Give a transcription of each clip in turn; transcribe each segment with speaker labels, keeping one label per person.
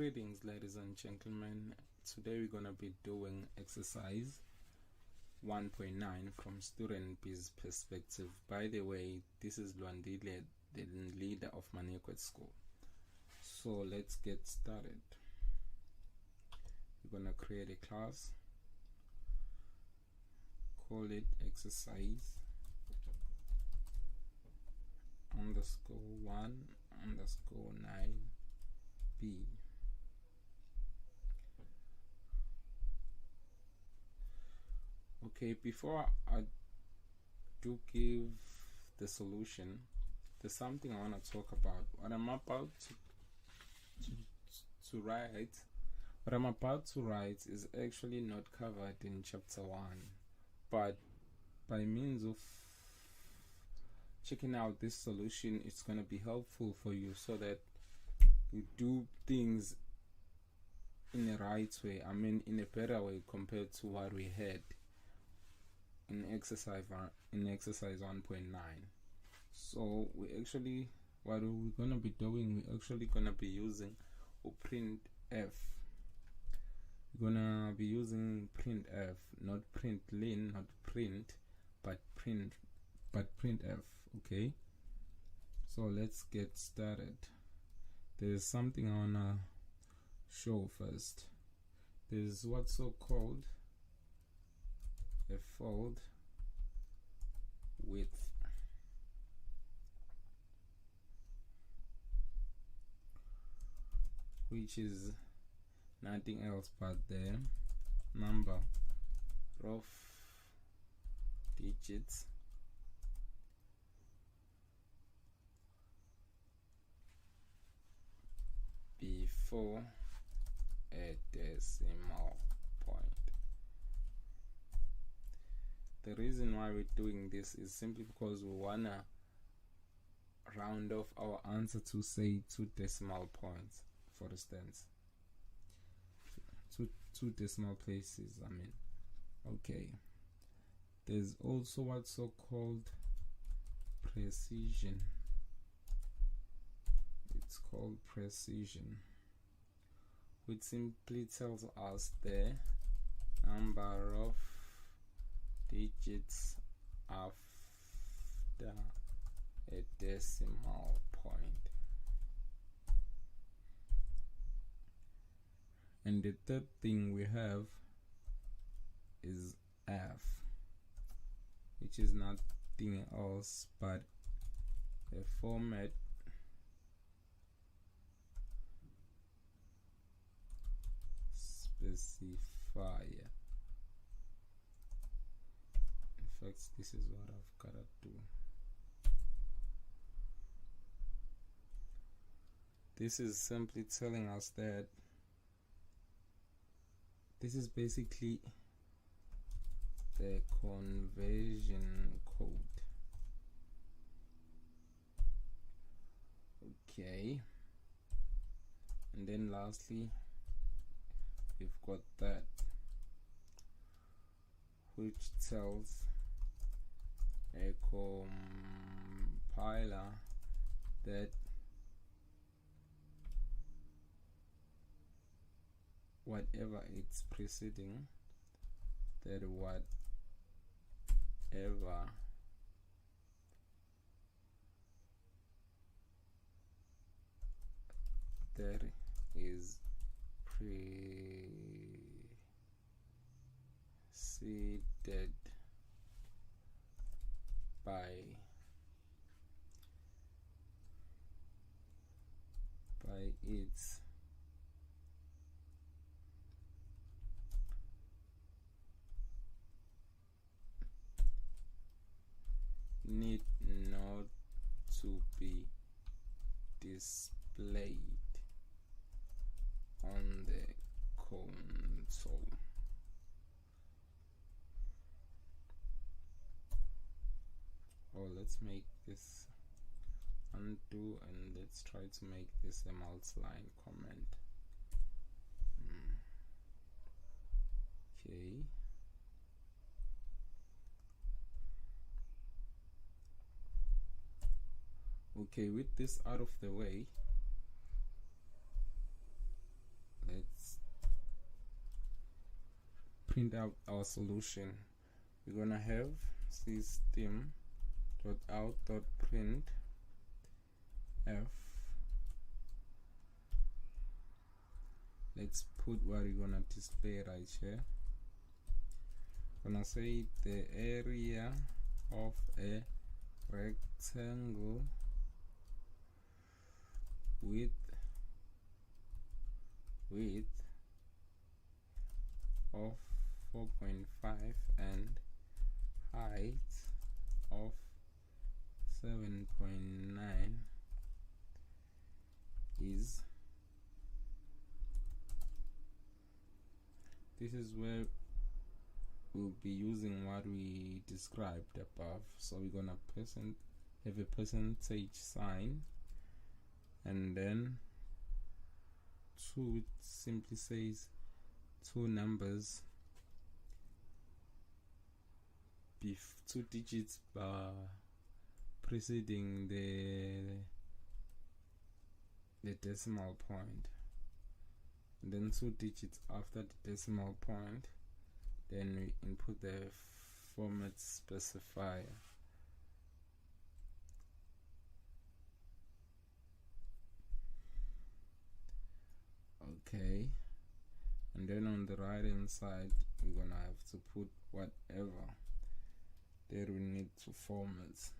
Speaker 1: Greetings, ladies and gentlemen. Today we're going to be doing exercise 1.9 from Student B's perspective. By the way, this is Luandile, the leader of Manekwet School. So let's get started. We're going to create a class, call it exercise _1_9B. Okay, before I do give the solution, there's something I want to talk about. What I'm about to write is actually not covered in chapter 1, but by means of checking out this solution, it's going to be helpful for you so that you do things in the right way, in a better way compared to what we had in exercise 1.9. So what we're going to be doing, we're actually going to be using printf. We're going to be using printf, not println, not print, but printf. Okay, so let's get started. There's something I want to show first. There's what's so called a fold width. Which is nothing else but the number of digits before a decimal point. The reason why we're doing this is simply because we wanna round off our answer to say 2 decimal points, for instance. Two decimal places, Okay. There's also what's so called precision. It's called precision, which simply tells us the number of digits after a decimal point. And the third thing we have is f, which is nothing else but a format specifier. In fact, this is what I've got to do. This is simply telling us that this is basically the conversion code. Okay, and then lastly we've got that, which tells a compiler that whatever it's preceding, that whatever that is preceded by its need not to be displayed on the console. Let's make this undo and let's try to make this a multi-line comment. Okay. Okay, with this out of the way, print out our solution. We're gonna have system.out.print f. Let's put what we're gonna display right here. Gonna say the area of a rectangle width of 4.5 and height of 7.9 is. This is where we'll be using what we described above. So we're gonna have a percentage sign, and then 2, it simply says 2 numbers, 2 digits preceding the decimal point, and then 2 digits after the decimal point. Then we input the format specifier. Okay, and then on the right hand side we're gonna have to put whatever there we need to format,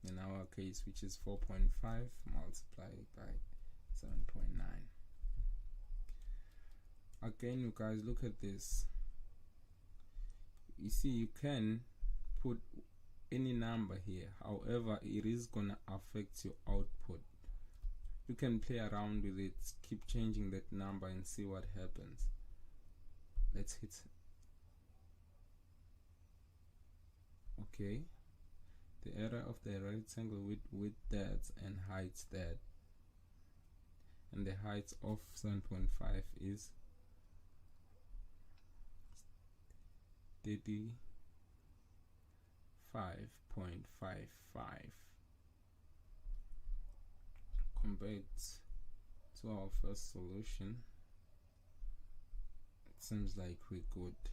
Speaker 1: in our case, which is 4.5 multiplied by 7.9. Again, you guys, look at this. You see, you can put any number here, however it is gonna affect your output. You can play around with it, keep changing that number and see what happens. Let's hit. Okay, the area of the rectangle with that and height that, and the height of 7.5 is 35.55. Compared to our first solution, it seems like we're good,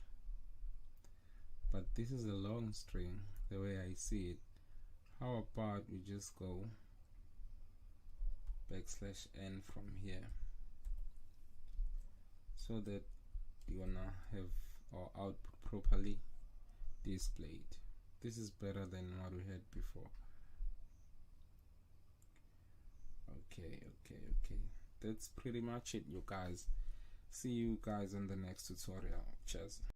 Speaker 1: but this is a long string the way I see it. How about we just go \n from here, so that you're gonna have our output properly displayed. This is better than what we had before. Okay, that's pretty much it, you guys. See you guys in the next tutorial. Cheers.